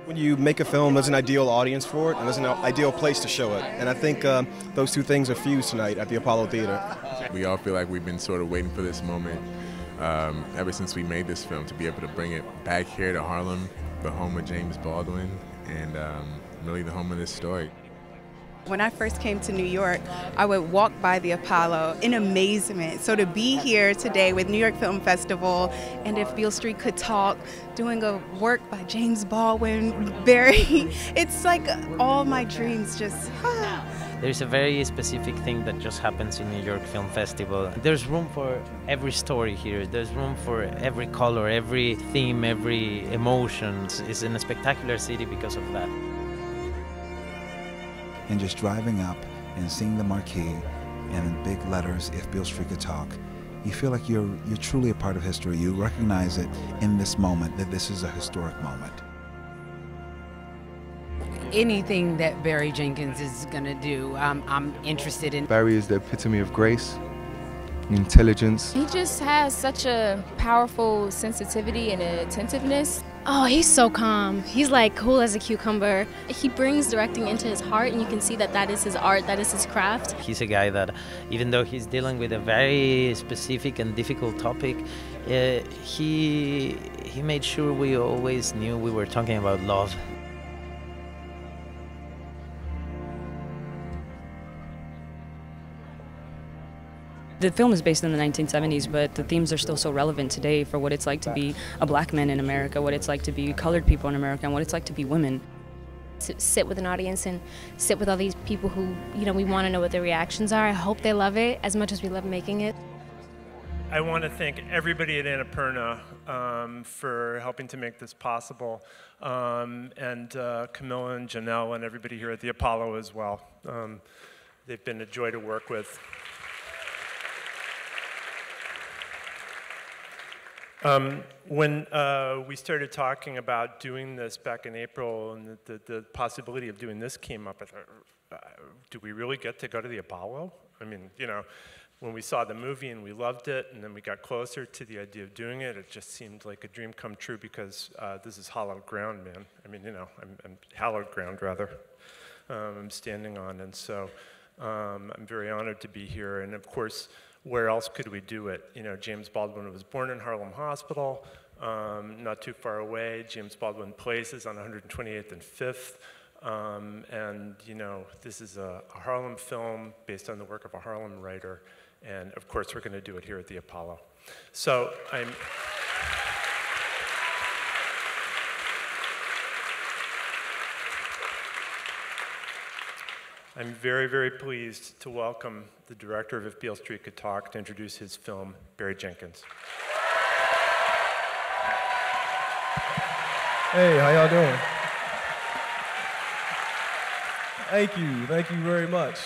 When you make a film, there's an ideal audience for it, and there's an ideal place to show it. And I think those two things are fused tonight at the Apollo Theater. We all feel like we've been sort of waiting for this moment ever since we made this film, to be able to bring it back here to Harlem, the home of James Baldwin, and really the home of this story. When I first came to New York, I would walk by the Apollo in amazement. So to be here today with New York Film Festival, and if Beale Street could talk, doing a work by James Baldwin, Barry, it's like all my dreams just... There's a very specific thing that just happens in New York Film Festival. There's room for every story here. There's room for every color, every theme, every emotion. It's in a spectacular city because of that. And just driving up and seeing the marquee and in big letters, if Beale Street could talk, you feel like you're truly a part of history. You recognize it in this moment, that this is a historic moment. Anything that Barry Jenkins is gonna do, I'm interested in. Barry is the epitome of grace, intelligence. He just has such a powerful sensitivity and attentiveness. Oh, he's so calm. He's like cool as a cucumber. He brings directing into his heart, and you can see that that is his art, that is his craft. He's a guy that, even though he's dealing with a very specific and difficult topic, he made sure we always knew we were talking about love. The film is based in the 1970s, but the themes are still so relevant today for what it's like to be a black man in America, what it's like to be colored people in America, and what it's like to be women. To sit with an audience and sit with all these people who, we want to know what their reactions are. I hope they love it as much as we love making it. I want to thank everybody at Annapurna for helping to make this possible, and Camilla and Janelle and everybody here at the Apollo as well. They've been a joy to work with. When we started talking about doing this back in April, and the possibility of doing this came up, I thought, do we really get to go to the Apollo? I mean, when we saw the movie and we loved it, and then we got closer to the idea of doing it, it just seemed like a dream come true, because this is hallowed ground, man. I mean, I'm hallowed ground, rather, I'm standing on, and so I'm very honored to be here, and of course, where else could we do it? James Baldwin was born in Harlem Hospital, not too far away. James Baldwin Place is on 128th and 5th. And this is a Harlem film based on the work of a Harlem writer. And of course, we're going to do it here at the Apollo. So I'm very, very pleased to welcome the director of If Beale Street Could Talk to introduce his film, Barry Jenkins. Hey, how y'all doing? Thank you very much.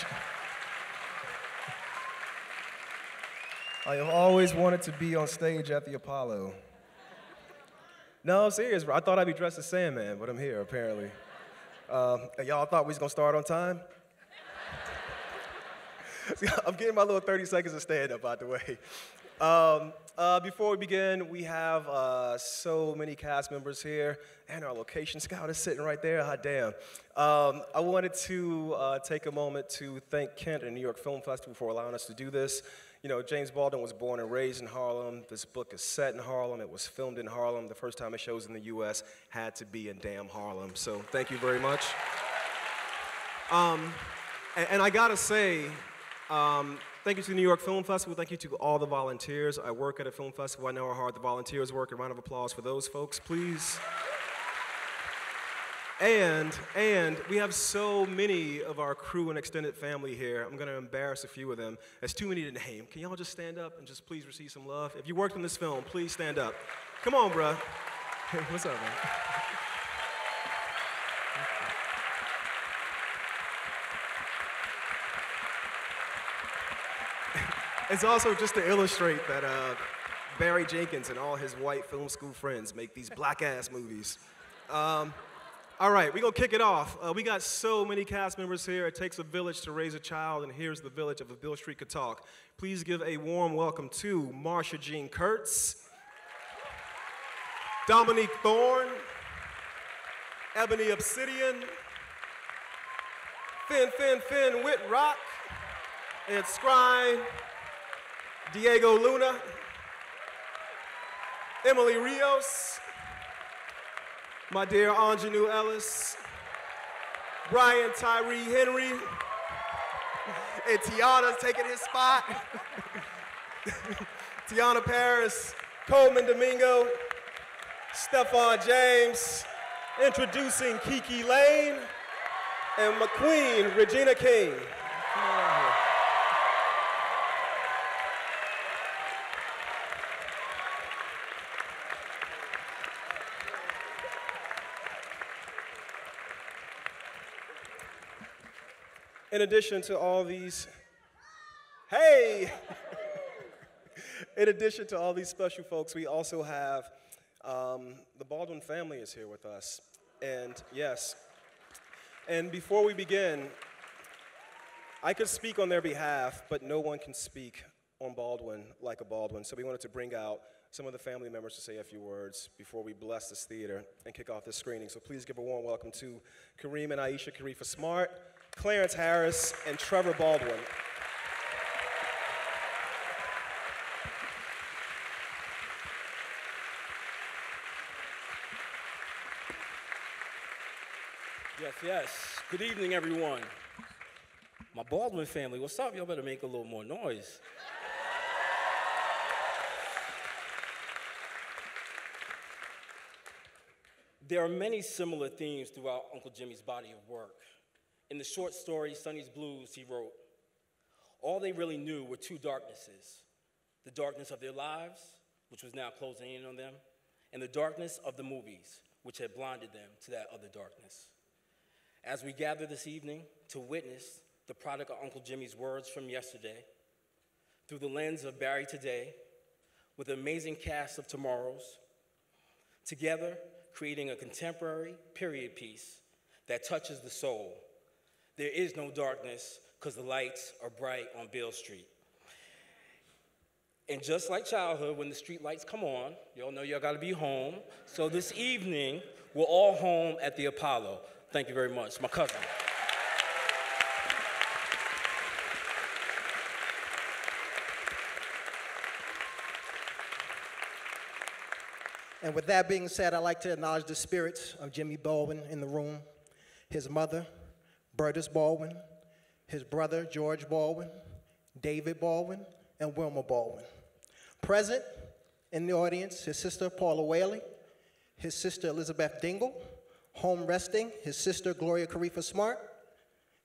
I have always wanted to be on stage at the Apollo. No, I'm serious, bro. I thought I'd be dressed as Sandman, but I'm here, apparently. Y'all thought we was gonna start on time? I'm getting my little 30 seconds of stand-up out the way. Before we begin, we have so many cast members here, and our location scout is sitting right there. Hot damn. I wanted to take a moment to thank Kent and New York Film Festival for allowing us to do this. James Baldwin was born and raised in Harlem. This book is set in Harlem. It was filmed in Harlem. The first time it shows in the U.S. had to be in damn Harlem. So thank you very much. And I gotta say, thank you to the New York Film Festival. Thank you to all the volunteers. I work at a film festival. I know how hard the volunteers work. A round of applause for those folks, please. And we have so many of our crew and extended family here. I'm gonna embarrass a few of them. There's too many to name. Can y'all just stand up and just please receive some love? If you worked on this film, please stand up. Come on, bruh. Hey, what's up, man? It's also just to illustrate that Barry Jenkins and all his white film school friends make these black-ass movies. All right, we're gonna kick it off. We got so many cast members here. It takes a village to raise a child, and here's the village of If Beale Street Could Talk. Please give a warm welcome to Marsha Jean Kurtz, Dominique Thorne, Ebony Obsidian, Finn Wittrock, and Skrein, Diego Luna, Emily Rios, my dear Aunjanue Ellis, Brian Tyree Henry, and Teyonah's taking his spot. Teyonah Parris, Colman Domingo, Stephan James, introducing KiKi Layne, and McQueen, Regina King. Come on here. In addition to all these, in addition to all these special folks, we also have the Baldwin family is here with us. And yes, and before we begin, I could speak on their behalf, but no one can speak on Baldwin like a Baldwin. So we wanted to bring out some of the family members to say a few words before we bless this theater and kick off this screening. So please give a warm welcome to Kareem and Aisha Khalifa Smart, Clarence Harris, and Trevor Baldwin. Yes. Good evening, everyone. My Baldwin family, what's up? Y'all better make a little more noise. There are many similar themes throughout Uncle Jimmy's body of work. In the short story, Sonny's Blues, he wrote, all they really knew were two darknesses, the darkness of their lives, which was now closing in on them, and the darkness of the movies, which had blinded them to that other darkness. As we gather this evening to witness the product of Uncle Jimmy's words from yesterday, through the lens of Barry today, with an amazing cast of tomorrows, together creating a contemporary period piece that touches the soul. There is no darkness because the lights are bright on Beale Street. And just like childhood, when the street lights come on, y'all know y'all gotta be home. So this evening, we're all home at the Apollo. Thank you very much, my cousin. And with that being said, I'd like to acknowledge the spirits of Jimmy Baldwin in the room, his mother, Burtis Baldwin, his brother, George Baldwin, David Baldwin, and Wilma Baldwin. Present in the audience, his sister, Paula Whaley, his sister, Elizabeth Dingle, home resting, his sister, Gloria Khalifa Smart,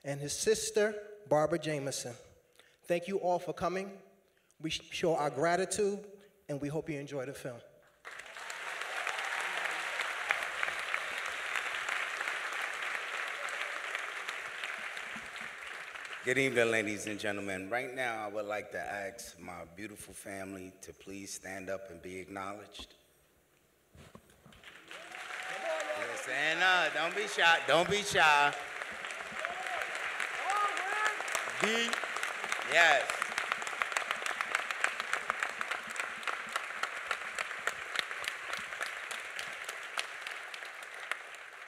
and his sister, Barbara Jameson. Thank you all for coming. We show our gratitude, and we hope you enjoy the film. Good evening, ladies and gentlemen. Right now, I would like to ask my beautiful family to please stand up and be acknowledged. Stand up, don't be shy, don't be shy. Yes.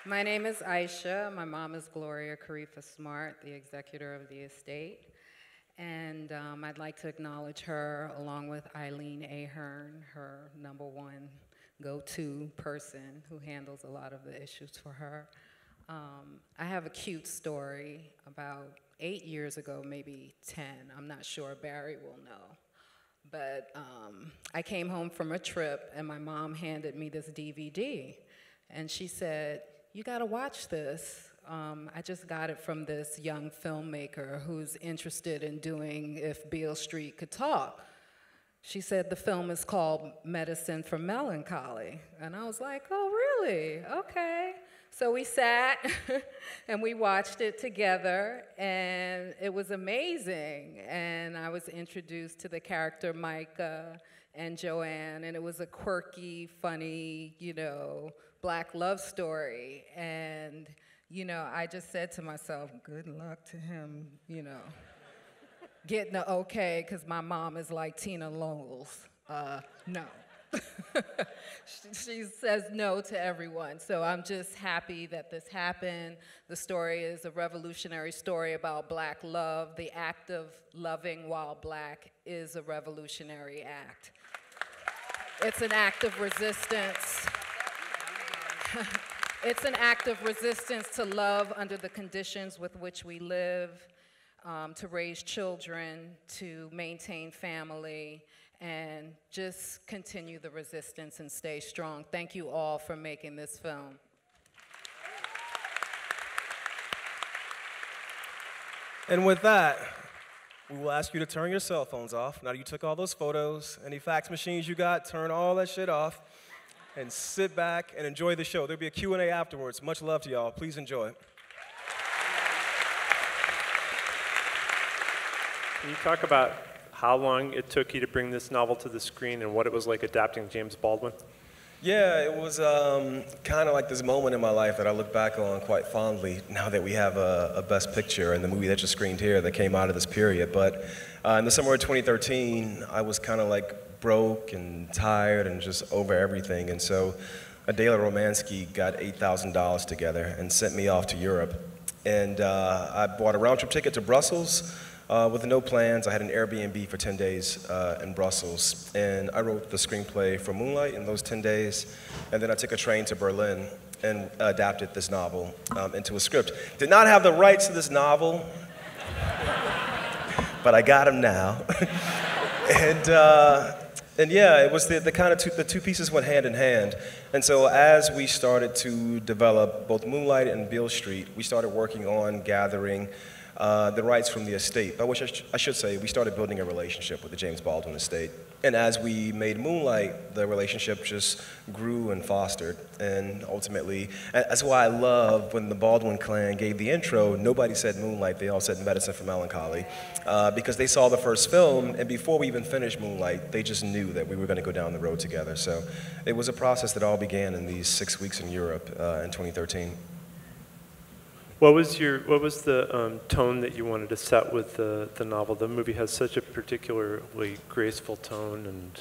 My name is Aisha. My mom is Gloria Khalifa Smart, the executor of the estate. And I'd like to acknowledge her along with Eileen Ahern, her #1 go-to person who handles a lot of the issues for her. I have a cute story. About 8 years ago, maybe 10, I'm not sure, Barry will know. But I came home from a trip and my mom handed me this DVD. And she said, you gotta watch this. I just got it from this young filmmaker who's interested in doing If Beale Street Could Talk. She said the film is called Medicine for Melancholy. And I was like, oh, really? Okay. So we sat and we watched it together, and it was amazing. And I was introduced to the character Micah and Joanne, and it was a quirky, funny, Black love story. And, I just said to myself, good luck to him, getting the okay, because my mom is like Tina Knowles. No. She says no to everyone. So I'm just happy that this happened. The story is a revolutionary story about black love. The act of loving while black is a revolutionary act. It's an act of resistance. It's an act of resistance to love under the conditions with which we live, to raise children, to maintain family, and just continue the resistance and stay strong. Thank you all for making this film. And with that, we will ask you to turn your cell phones off. Now that you took all those photos, any fax machines you got, turn all that shit off and sit back and enjoy the show. There'll be a Q&A afterwards. Much love to y'all. Please enjoy. Can you talk about how long it took you to bring this novel to the screen and what it was like adapting James Baldwin? Yeah, it was kind of like this moment in my life that I look back on quite fondly now that we have a Best Picture and the movie that just screened here that came out of this period. But in the summer of 2013, I was kind of like broke and tired and just over everything. And so Adele Romanski got $8,000 together and sent me off to Europe. And I bought a round-trip ticket to Brussels. With no plans. I had an Airbnb for 10 days in Brussels, and I wrote the screenplay for Moonlight in those 10 days, and then I took a train to Berlin and adapted this novel into a script. Did not have the rights to this novel, but I got them now. And yeah, it was the kind of the two pieces went hand in hand. And so as we started to develop both Moonlight and Beale Street, we started working on gathering the rights from the estate, by which I should say we started building a relationship with the James Baldwin estate. And as we made Moonlight, the relationship just grew and fostered. And ultimately, that's why I love when the Baldwin clan gave the intro, nobody said Moonlight, they all said Medicine for Melancholy, because they saw the first film, and before we even finished Moonlight, they just knew that we were going to go down the road together. So it was a process that all began in these 6 weeks in Europe in 2013. What was the tone that you wanted to set with the novel? The movie has such a particularly graceful tone, and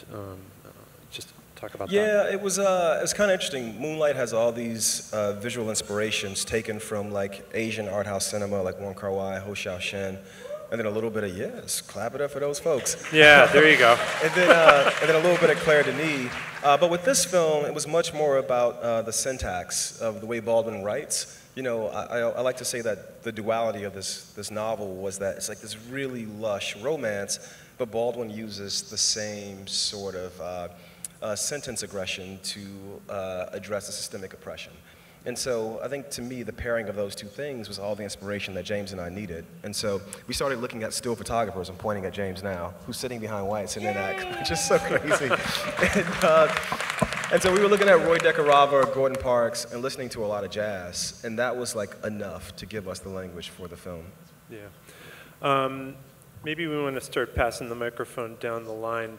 just talk about that. Yeah, it was kind of interesting. Moonlight has all these visual inspirations taken from like Asian art house cinema, like Wong Kar-wai, Ho Xiaoshen, and then a little bit of yes, clap it up for those folks. Yeah, there you go. and then a little bit of Claire Denis. But with this film, it was much more about the syntax of the way Baldwin writes. You know, I like to say that the duality of this novel was that it's like this really lush romance, but Baldwin uses the same sort of sentence aggression to address the systemic oppression. And so I think to me, the pairing of those two things was all the inspiration that James and I needed. And so we started looking at still photographers. I'm pointing at James now, who's sitting behind White, sitting in that, which is so crazy. And so we were looking at Roy Decarava, Gordon Parks, and listening to a lot of jazz. And that was like enough to give us the language for the film. Yeah. Maybe we want to start passing the microphone down the line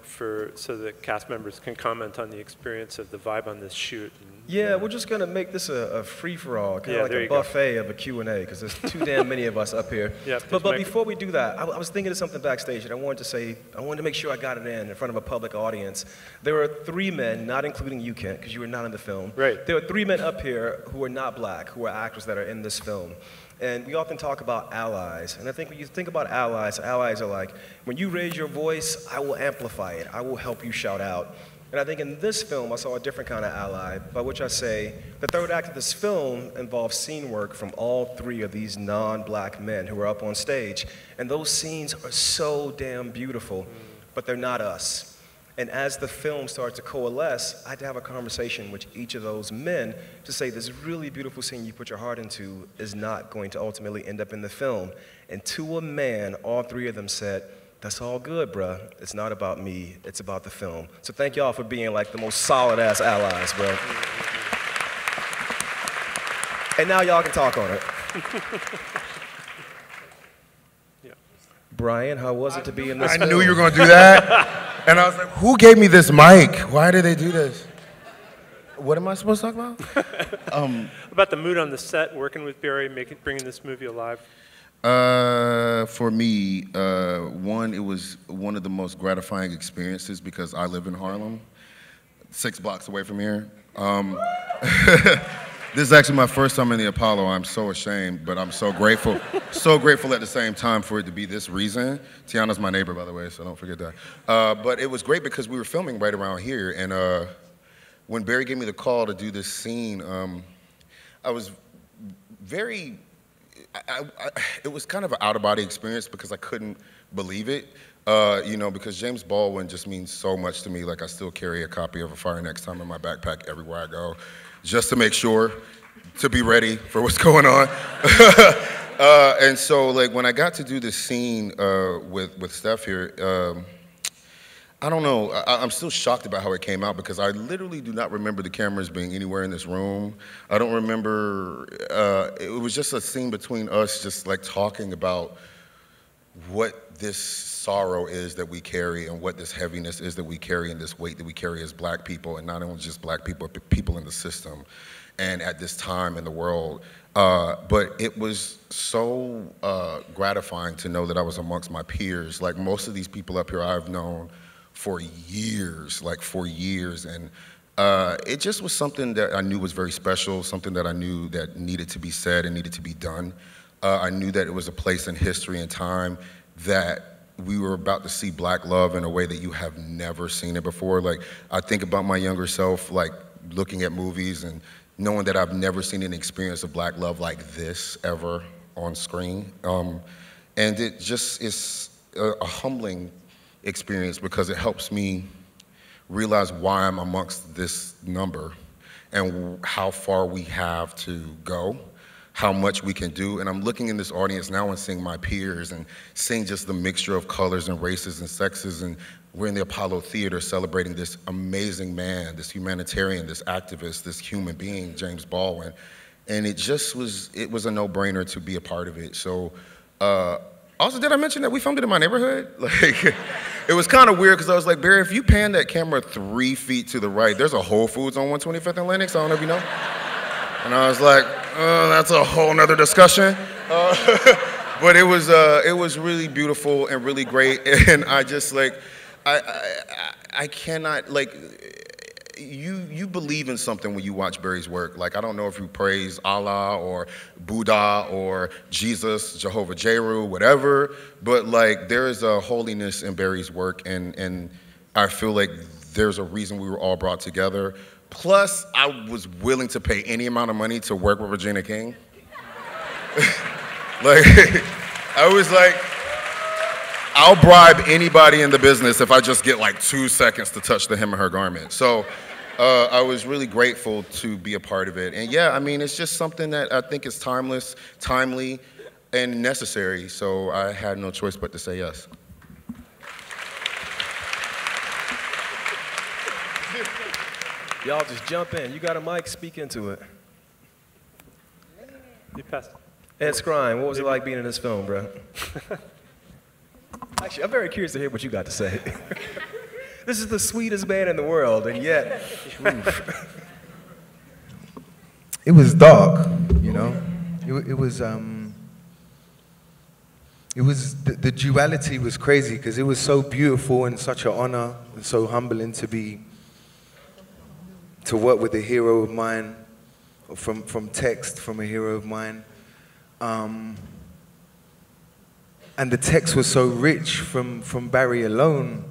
so that cast members can comment on the experience of the vibe on this shoot. Yeah, we're just going to make this a free-for-all, kind of like a buffet of a Q&A, because there's too damn many of us up here. Yeah, but before we do that, I was thinking of something backstage, and I wanted to make sure I got it in front of a public audience. There were 3 men, not including you, Kent, because you were not in the film. Right. There were 3 men up here who are not black, who are actors that are in this film. And we often talk about allies, and I think when you think about allies are like, when you raise your voice, I will amplify it. I will help you shout out. And I think in this film, I saw a different kind of ally, by which I say the third act of this film involves scene work from all 3 of these non-black men who are up on stage. And those scenes are so damn beautiful, but they're not us. And as the film started to coalesce, I had to have a conversation with each of those men to say this really beautiful scene you put your heart into is not going to ultimately end up in the film. And to a man, all 3 of them said, that's all good, bruh. It's not about me, it's about the film. So thank y'all for being like the most solid ass allies, bro. And now y'all can talk on it. Yeah. Brian, how was it to be in this film? I knew you were gonna do that. And I was like, who gave me this mic? Why did they do this? What am I supposed to talk about? About the mood on the set, working with Barry, bringing this movie alive. For me, one, it was one of the most gratifying experiences because I live in Harlem. 6 blocks away from here. This is actually my first time in the Apollo. I'm so ashamed, but I'm so grateful. So grateful at the same time for it to be this reason. Teyonah's my neighbor, by the way, so don't forget that. But it was great because we were filming right around here, and when Barry gave me the call to do this scene, I was very, it was kind of an out-of-body experience because I couldn't believe it. You know, because James Baldwin just means so much to me. Like, I still carry a copy of A Fire Next Time in my backpack everywhere I go, just to make sure to be ready for what's going on. And so, like, when I got to do this scene with Steph here, I don't know, I'm still shocked about how it came out because I literally do not remember the cameras being anywhere in this room. I don't remember, it was just a scene between us just like talking about what this sorrow is that we carry and what this heaviness is that we carry and this weight that we carry as black people, and not only just black people, but people in the system and at this time in the world. But it was so gratifying to know that I was amongst my peers. Like, most of these people up here I've known for years, like for years, and it just was something that I knew was very special, something that I knew that needed to be said and needed to be done. I knew that it was a place in history and time that we were about to see black love in a way that you have never seen it before. Like, I think about my younger self, like looking at movies and knowing that I've never seen an experience of black love like this ever on screen. And it just is a humbling experience because it helps me realize why I'm amongst this number and how far we have to go, how much we can do. And I'm looking in this audience now and seeing my peers and seeing just the mixture of colors and races and sexes, and we're in the Apollo Theater celebrating this amazing man, this humanitarian, this activist, this human being, James Baldwin. And it just was, it was a no-brainer to be a part of it. So, also, did I mention that we filmed it in my neighborhood? Like, it was kind of weird because I was like, Barry, if you pan that camera 3 feet to the right, there's a Whole Foods on 125th and Lenox, I don't know if you know. And I was like, that's a whole nother discussion. But it was really beautiful and really great. And I just like, I cannot, like, you believe in something when you watch Barry's work. Like, I don't know if you praise Allah or Buddha or Jesus, Jehovah Jeru, whatever, but like, there is a holiness in Barry's work, and I feel like there's a reason we were all brought together. Plus, I was willing to pay any amount of money to work with Regina King. Like, I was like, I'll bribe anybody in the business if I just get like 2 seconds to touch the hem of her garment. So I was really grateful to be a part of it. And yeah, I mean, it's just something that I think is timeless, timely, and necessary. So I had no choice but to say yes. Y'all just jump in. You got a mic, speak into it. You passed. Ed Skrein, what was it like being in this film, bro? Actually, I'm very curious to hear what you got to say. This is the sweetest man in the world, and yet, it was dark, you know. It was the duality was crazy because it was so beautiful and such an honor and so humbling to work with a hero of mine, from text from a hero of mine. And the text was so rich from Barry alone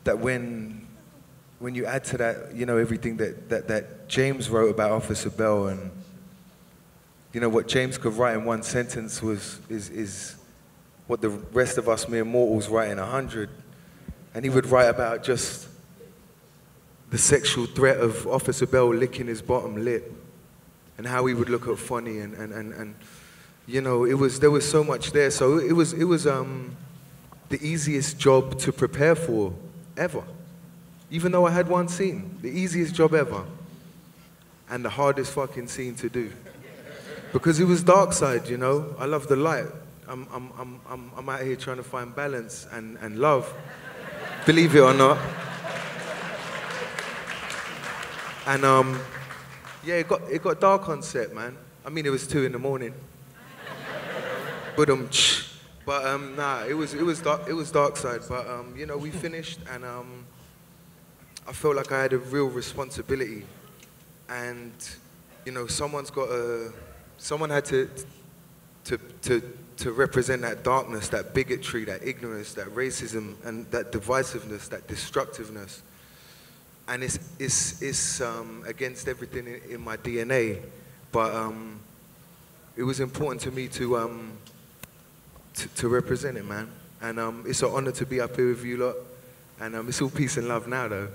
that when you add to that, you know, everything that James wrote about Officer Bell, and you know what James could write in 1 sentence is what the rest of us mere mortals write in 100. And he would write about just the sexual threat of Officer Bell licking his bottom lip, and how he would look at Fonny, and you know, there was so much there. So it was the easiest job to prepare for ever. Even though I had one scene, the easiest job ever, and the hardest fucking scene to do, because it was dark side. You know, I love the light. I'm out here trying to find balance and love, believe it or not. And yeah, it got dark on set, man. I mean, it was 2 in the morning. But nah, it was dark side. But you know, we finished, and I felt like I had a real responsibility, and you know, someone had to represent that darkness, that bigotry, that ignorance, that racism, and that divisiveness, that destructiveness. And it's against everything in my DNA, but it was important to me to represent it, man. And it's an honor to be up here with you lot. And it's all peace and love now, though.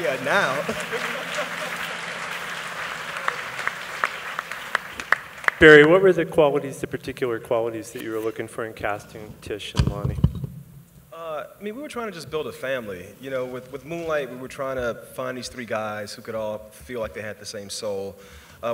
Yeah, now. Barry, what were the particular qualities that you were looking for in casting Tish and Lonnie? I mean, we were trying to just build a family. You know, with Moonlight, we were trying to find these 3 guys who could all feel like they had the same soul.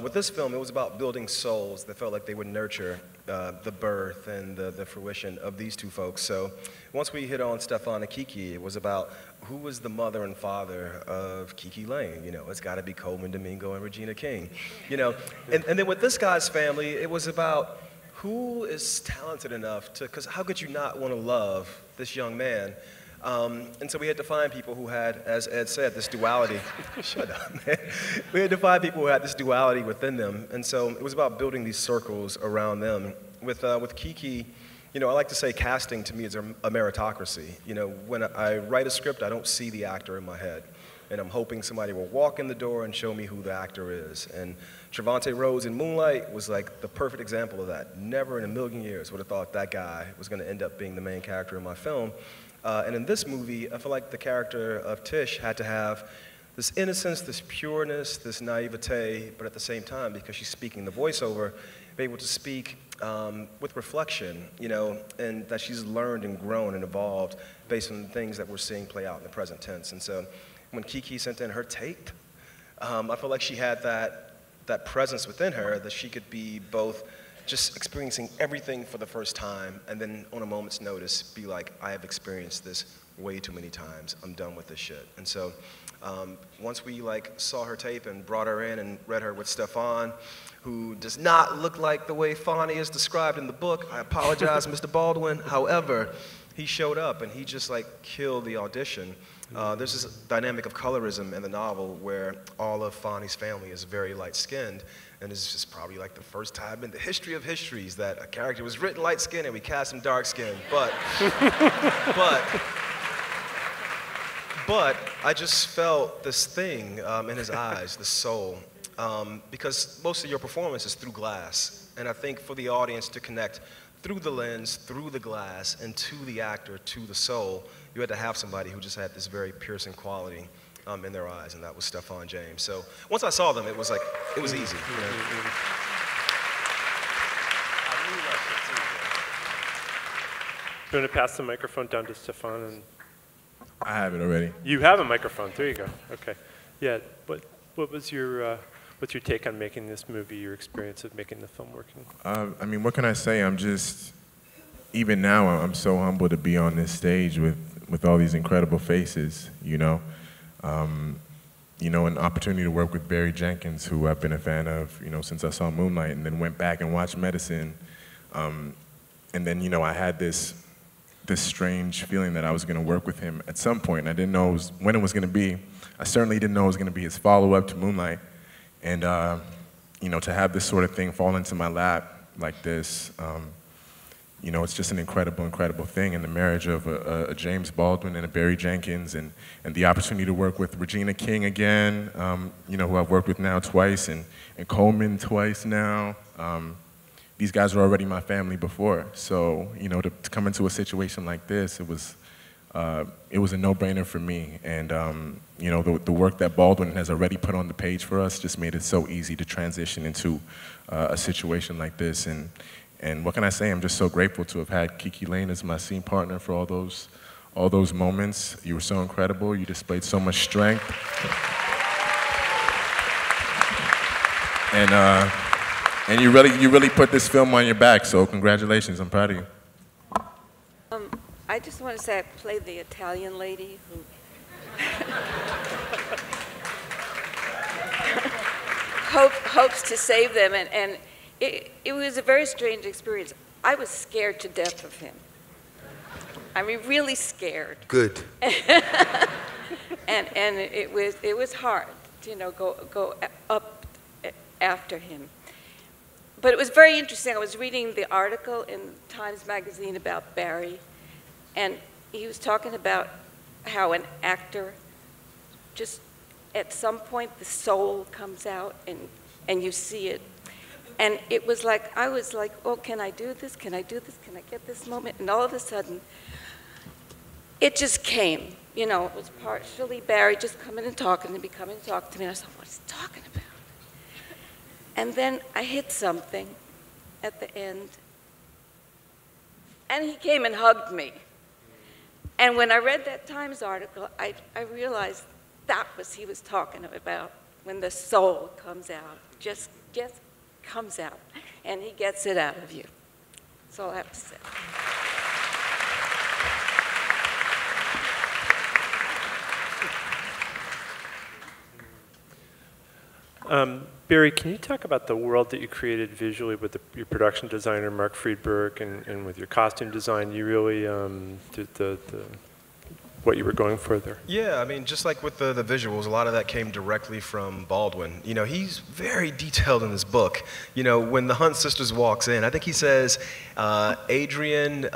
With this film, it was about building souls that felt like they would nurture the birth and the fruition of these 2 folks. So once we hit on Stephan and KiKi, it was about who was the mother and father of KiKi Layne. You know, it's got to be Colman Domingo and Regina King. You know, and then with this guy's family, it was about who is talented enough to, because how could you not want to love this young man? And so we had to find people who had, as Ed said, this duality. Shut up, man. We had to find people who had this duality within them. And so it was about building these circles around them. With KiKi, you know, I like to say casting to me is a meritocracy. You know, when I write a script, I don't see the actor in my head. And I'm hoping somebody will walk in the door and show me who the actor is. And Trevante Rhodes in Moonlight was like the perfect example of that. Never in a million years would have thought that guy was going to end up being the main character in my film. And in this movie, I feel like the character of Tish had to have this innocence, this pureness, this naivete, but at the same time, because she's speaking the voiceover, be able to speak with reflection, you know, and that she's learned and grown and evolved based on the things that we're seeing play out in the present tense. And so when KiKi sent in her tape, I feel like she had that presence within her that she could be both just experiencing everything for the first time, and then on a moment's notice be like, I have experienced this way too many times. I'm done with this shit. And so once we like saw her tape and brought her in and read her with Stephan, who does not look like the way Fonnie is described in the book. I apologize, Mr. Baldwin. However, he showed up and he just like killed the audition. There's this dynamic of colorism in the novel where all of Fonnie's family is very light-skinned, and it's just probably like the first time in the history of histories that a character was written light-skinned and we cast him dark-skinned. But I just felt this thing in his eyes, the soul, because most of your performance is through glass, and I think for the audience to connect through the lens, through the glass, and to the actor, to the soul, you had to have somebody who just had this very piercing quality in their eyes, and that was Stephan James. So once I saw them, it was like, it was easy. You know? You want to pass the microphone down to Stephan? And I have it already. You have a microphone. There you go. Okay. Yeah. What was your what's your take on making this movie? Your experience of making the film working? I mean, what can I say? I'm just, even now, I'm so humbled to be on this stage with all these incredible faces. You know, an opportunity to work with Barry Jenkins, who I've been a fan of, you know, since I saw Moonlight, and then went back and watched Medicine, and then, you know, I had this strange feeling that I was going to work with him at some point, and I didn't know when it was going to be. I certainly didn't know it was going to be his follow-up to Moonlight, and you know, to have this sort of thing fall into my lap like this, you know, it's just an incredible, incredible thing. And the marriage of a James Baldwin and a Barry Jenkins, and the opportunity to work with Regina King again, you know, who I've worked with now twice, and Colman twice now. These guys were already my family before, so, you know, to come into a situation like this, it was a no-brainer for me. And you know, the work that Baldwin has already put on the page for us just made it so easy to transition into a situation like this. And what can I say? I'm just so grateful to have had KiKi Layne as my scene partner for all those moments. You were so incredible. You displayed so much strength. And you really put this film on your back. So congratulations. I'm proud of you. I just want to say I played the Italian lady who hopes to save them, and it was a very strange experience. I was scared to death of him. I mean, really scared. Good. and it was hard to, you know, go up after him. But it was very interesting. I was reading the article in Times Magazine about Barry, and he was talking about how an actor just at some point the soul comes out and you see it. And it was like, I was like, oh, can I do this? Can I do this? Can I get this moment? And all of a sudden, it just came. You know, it was partially Barry just coming and talking to me, coming and talking to me. And I thought, what is he talking about? And then I hit something at the end. And he came and hugged me. And when I read that Times article, I realized that was he was talking about, when the soul comes out, just comes out, and he gets it out of you. That's all I have to say. Barry, can you talk about the world that you created visually with your production designer, Mark Friedberg, and with your costume design? You really did what you were going for there. Yeah, I mean, just like with the visuals, a lot of that came directly from Baldwin. You know, he's very detailed in this book. You know, when the Hunt sisters walks in, I think he says Adrian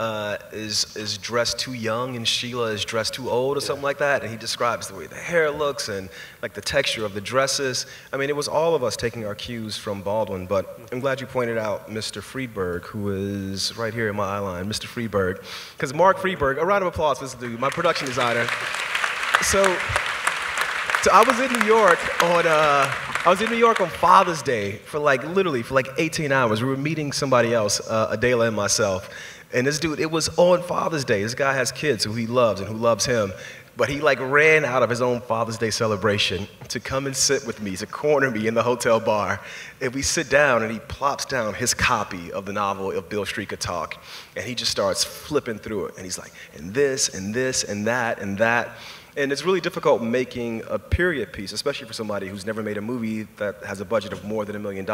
is dressed too young and Sheila is dressed too old or something like that, and he describes the way the hair looks and like the texture of the dresses. I mean, it was all of us taking our cues from Baldwin, but I'm glad you pointed out Mr. Friedberg, who is right here in my eyeline, Mr. Friedberg, because Mark Friedberg, a round of applause for this dude, my production designer. So I was in New York on Father's Day for literally 18 hours. We were meeting somebody else, Adele and myself. And this dude, it was on Father's Day. This guy has kids who he loves and who loves him. But he ran out of his own Father's Day celebration to come and sit with me, to corner me in the hotel bar. And we sit down and he plops down his copy of the novel If Beale Street Could Talk. And he just starts flipping through it. And he's like, and this, and this, and that, and that. And it's really difficult making a period piece, especially for somebody who's never made a movie that has a budget of more than $1 million.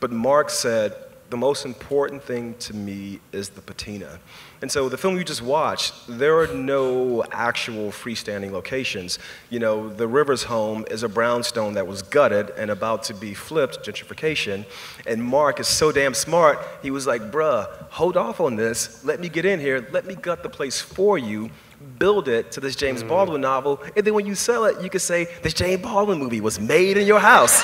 But Mark said, the most important thing to me is the patina. And so the film you just watched, there are no actual freestanding locations. You know, the Rivers home is a brownstone that was gutted and about to be flipped, gentrification. And Mark is so damn smart, he was like, bruh, hold off on this, let me get in here, let me gut the place for you, build it to this James Baldwin novel, and then when you sell it, you can say, this James Baldwin movie was made in your house.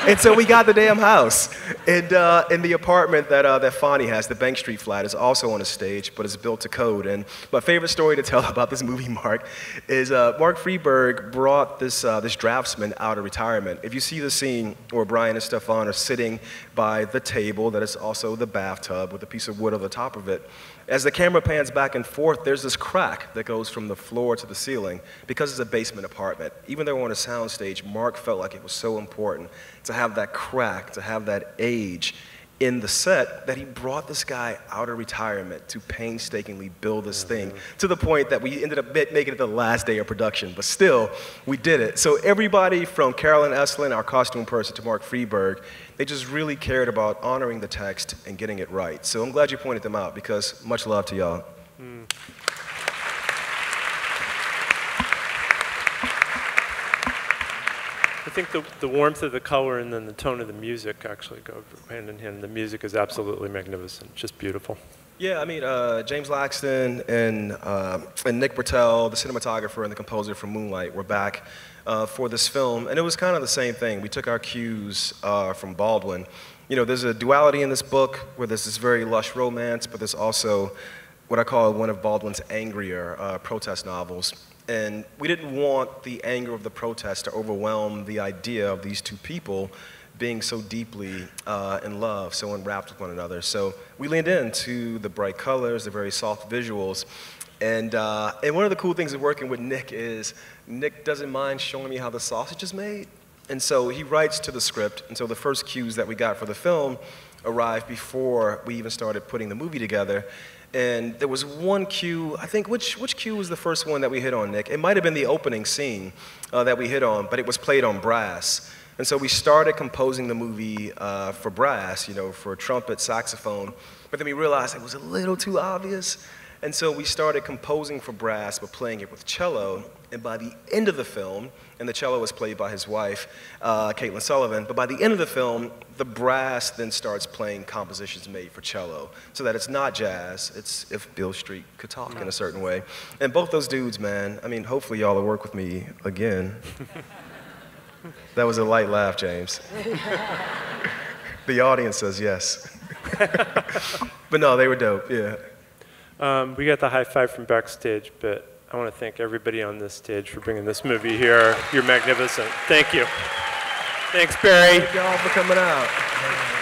And so we got the damn house. And in the apartment that Fonnie has, the Bank Street flat, is also on a stage, but it's built to code. And my favorite story to tell about this movie, Mark, is Mark Friedberg brought this draftsman out of retirement. If you see the scene where Brian and Stephan are sitting by the table that is also the bathtub with a piece of wood on the top of it, as the camera pans back and forth, there's this crack that goes from the floor to the ceiling because it's a basement apartment. Even though we're on a soundstage, Mark felt like it was so important to have that crack, to have that age in the set, that he brought this guy out of retirement to painstakingly build this thing to the point that we ended up making it the last day of production, but still, we did it. So everybody from Caroline Eselin, our costume person, to Mark Friedberg, they just really cared about honoring the text and getting it right. So I'm glad you pointed them out, because much love to y'all. I think the warmth of the color and then the tone of the music actually go hand in hand. The music is absolutely magnificent, just beautiful. Yeah, I mean, James Laxton and Nick Britell, the cinematographer and the composer from Moonlight, were back for this film, and it was kind of the same thing. We took our cues from Baldwin. You know, there's a duality in this book where there's this very lush romance, but there's also what I call one of Baldwin's angrier protest novels. And we didn't want the anger of the protest to overwhelm the idea of these two people being so deeply in love, so enwrapped with one another. So we leaned into the bright colors, the very soft visuals. And one of the cool things of working with Nick is Nick doesn't mind showing me how the sausage is made. And so he writes to the script, and so the first cues that we got for the film arrived before we even started putting the movie together. And there was one cue, I think, which cue was the first one that we hit on, Nick? It might have been the opening scene that we hit on, but it was played on brass. And so we started composing the movie for brass, you know, for trumpet, saxophone, but then we realized it was a little too obvious. And so we started composing for brass, but playing it with cello. And by the end of the film, and the cello was played by his wife, Caitlin Sullivan, but by the end of the film, the brass then starts playing compositions made for cello, so that it's not jazz, it's If Beale Street Could Talk in a certain way. And both those dudes, man, I mean, hopefully y'all will work with me again. That was a light laugh, James. The audience says yes. But no, they were dope, yeah. We got the high five from backstage, but I want to thank everybody on this stage for bringing this movie here. You're magnificent. Thank you. Thanks, Barry. Thank y'all for coming out.